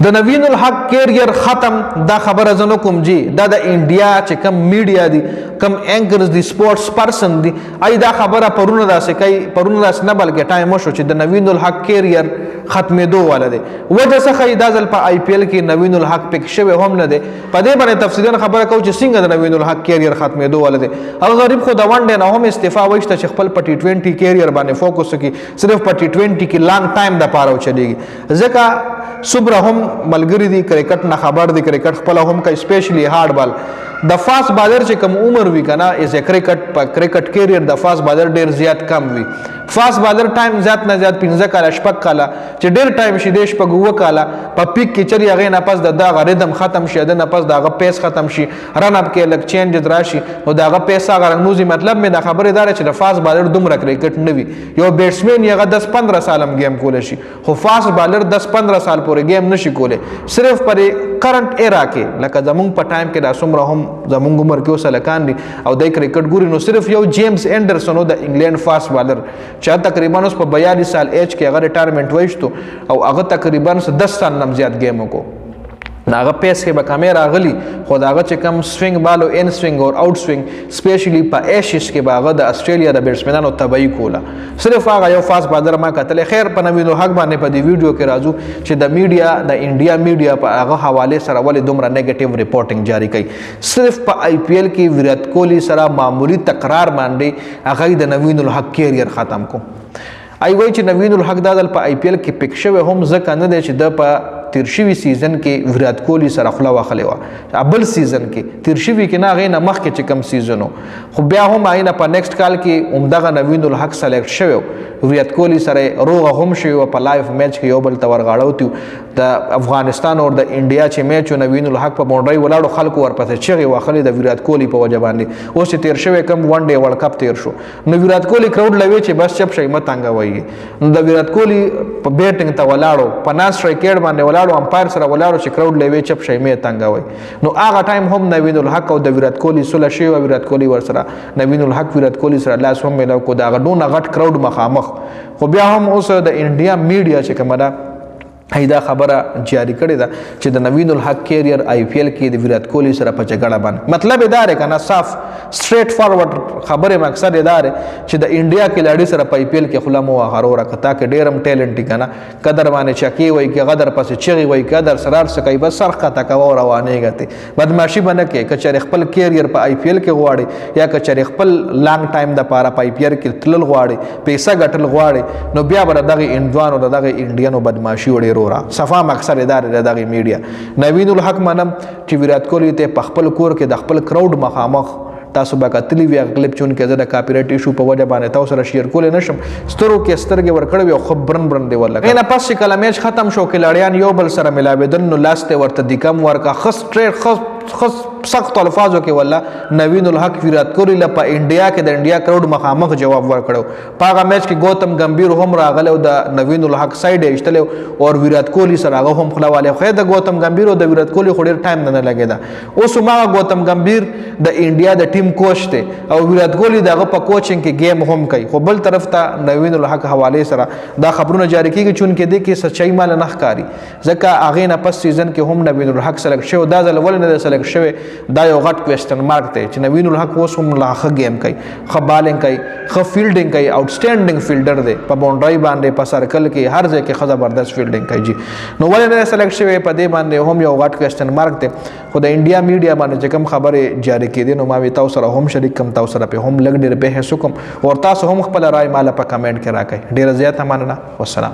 د نوین الحق کیریئر ختم دا خبره زنه کوم جی دا د انډیا چې کم میډیا دي کم اینکرز دي سپورټس پرسن دي ای دا خبره پرونه داسې کوي پرونه داسې نه بلکې ټایم شو چې د نوین الحق کیریئر ختمېدو والا دی وجه څه دا ځل په آی پی ایل کې نوین الحق پک شوی هم نه دی په دې باندې تفصیلا خبره کوو چې څنګه د نوین الحق کیریئر ختمېدو والا دی او غریب خو د ون ډے نه هم استعفا وایسته چې خپل په ټي 20 کیریئر باندې فوکس وکړي صرف په ټي 20 کې لانګ ټایم د پاره چلیږي ځکه صبر هم ملګری دی کرکټ نه خبر دی کرکټ خپل هم کوي سپیشلی هارد بال د فاست بالر چې کم عمر وی کنه از کرکټ په کرکټ کیریئر د فاست بالر ډیر زیات کم وی فاست بالر ټایم زیات نه زیات 15 کاله شپږ کاله چې ډیر ټایم شي دیش په ګوه کاله په پیک کې چری هغه نه پس د دغه ریدم ختم شي د نه پس دغه پیس ختم شي رن اپ کې لک چینج راشي او دغه پیسه غرنوزي مطلب مې د خبره دار چې د فاست بالر دومره کرکټ نه وي یو بیټسمن یغه 10 15 سالم گیم کول شي خو فاست بالر 10 15 سال پورې گیم نشي کوله صرف پر کرنٹ ایرا کې لکه زمونږ په ټایم کې د اسمره هم زمونږ عمر کې وسلکان دي او د کرکټ ګوري نو صرف یو جیمز اینډرسن د انګلند فاست بالر چې تقریبا اوس په 42 سال ایج کې هغه ریټایرمنټ وایستو او هغه تقریبا 10 سال نم زیات گیم وکړو داغه پیس کې به کیمرا غلی خو داغه چې کم سوینګ بال او ان سوینګ او اوټ سوینګ سپیشلی په ایشز کې باغه د استرالیا د بیټسمنانو تبعی کوله صرف هغه یو فاست بالر ما کتل خیر په نوین الحق باندې په دې ویډیو کې راځو چې د میډیا د انډیا میډیا په هغه حواله سره ولې دومره نیگیټیو ریپورټینګ جاری کړي صرف په آی پی ایل کې ویرات کوهلی سره معمولی تکرار باندې هغه د نوین الحق کیریئر ختم کو ای وای چې نوین الحق دادل په آی پی ایل کې پک شوی هم ځکه نه دی چې د په تیر شوی سیزن کې ویرات کوهلی سره خلا واخلې و ابل سیزن کې تیر شوی کې نه غینه مخ کې چې کم سیزنو خو بیا هم آینه په نیکسٹ کال کې عمدغه نوین الحق سلیکټ شوی ویرات کوهلی سره روغه هم شوی په لایف میچ کې یو بل تور غاړو د افغانستان او د انډیا چې میچ نوین الحق په باونډري ولاړو خلکو ورپسې چغې واخلې د ویرات کوهلی په وجه باندې اوس تیر شوی کم ون ډے ورلد کپ تیر شو نو ویرات کوهلی کراود لوي چې بس چپ شي متانګه وایي نو د ویرات کوهلی په بیټینګ ته ولاړو په ناس ریکټ باندې ولاړو امپایر سره ولاړو چې کراود لوي چپ شي مې تانګه وایي نو هغه ټایم هم نوین الحق او د ویرات کوهلی سره شي او ویرات کوهلی ور سره نوین الحق ویرات کوهلی سره لاس هم ملاو کو دا غډونه غټ کراود مخامخ خو بیا هم اوس د انډیا میډیا چې کومه ده دا خبره جاری کړې ده چې د نوین الحق کیریئر آی پی ایل کې د ویرات کوهلی سره په جګړه باندې مطلب دا دی کنه صاف سټریټ فارورډ خبره مقصد دا دی چې د انډیا کې لاړې سره په آی پی ایل کې خلا مو هرو راکتا کې ډیرم ټیلنټ کنه قدر باندې چکی وای کې قدر پسې چغي وای قدر سرار سکای بس سرخ کا تکو روانه غته بدمعشي باندې کې کچر خپل کیریئر په آی پی ایل کې غواړي یا کچر خپل لانګ ټایم د پاره په آی پی ایل کې تلل غواړي پیسې ګټل غواړي نو بیا بر دغه انډوانو دغه انډینو بدمعشي وړي صفا مقصد دار دغه میډیا نوین الحق منم چې ویرات کوهلی ته په خپل کور کې د خپل کراود مخامخ تاسو به کتلی وی کلیپ چون کې زده کاپی رائټ ایشو په وجه باندې تاسو سره شیر کول نشم سترو کې سترګې ور کړو خو برن دی ولګ نه پس چې کله میچ ختم شو کې لړیان یو بل سره ملاویدل نو لاسته ورته د کم ورکا خص ټریډ خص سخت الفاظو کې ولا نوین الحق ویرات کوهلی په انډیا کې د انډیا کراود مخامخ جواب ورکړو په هغه میچ کې گوتم گمبھیر هم راغله او د نوین الحق سایډ ایشتل او ویرات کوهلی سره هغه هم خلاواله خو د گوتم گمبھیر او د ویرات کوهلی خو ډیر ټایم نه لګیدا اوس ما گوتم گمبھیر د انډیا د ټیم کوچ ته او ویرات کوهلی دغه په کوچینګ کې گیم هم کوي خو بل طرف ته نوین الحق حواله سره دا خبرونه جاری کیږي چون کې د کې سچای مال نه ښکاری ځکه هغه نه پس سیزن کې هم نوین الحق سلیکټ شو دا ځل ول نه سلیکټ شوی دا یو غټ کوېسچن مارک دی چې نوین الحق اوس هم لا ښه گیم کوي ښه بالینګ کوي ښه فیلډینګ کوي آوټسټینډینګ فیلډر دی په باونډري باندې په سرکل کې هر ځای کې ښه زبردست فیلډینګ کوي جی نو ولې نه سلیکټ شوی په دې باندې هم یو غټ کوېسچن مارک دی خو د انډیا میډیا باندې چې کوم خبره جاری کېدې نو ما وی تاسو سره هم شریک کوم تاسو سره په هم لګ ډېر بحث وکم او تاسو هم خپل رائے مال په کمنټ کې راکړئ ډېر زیات مننه والسلام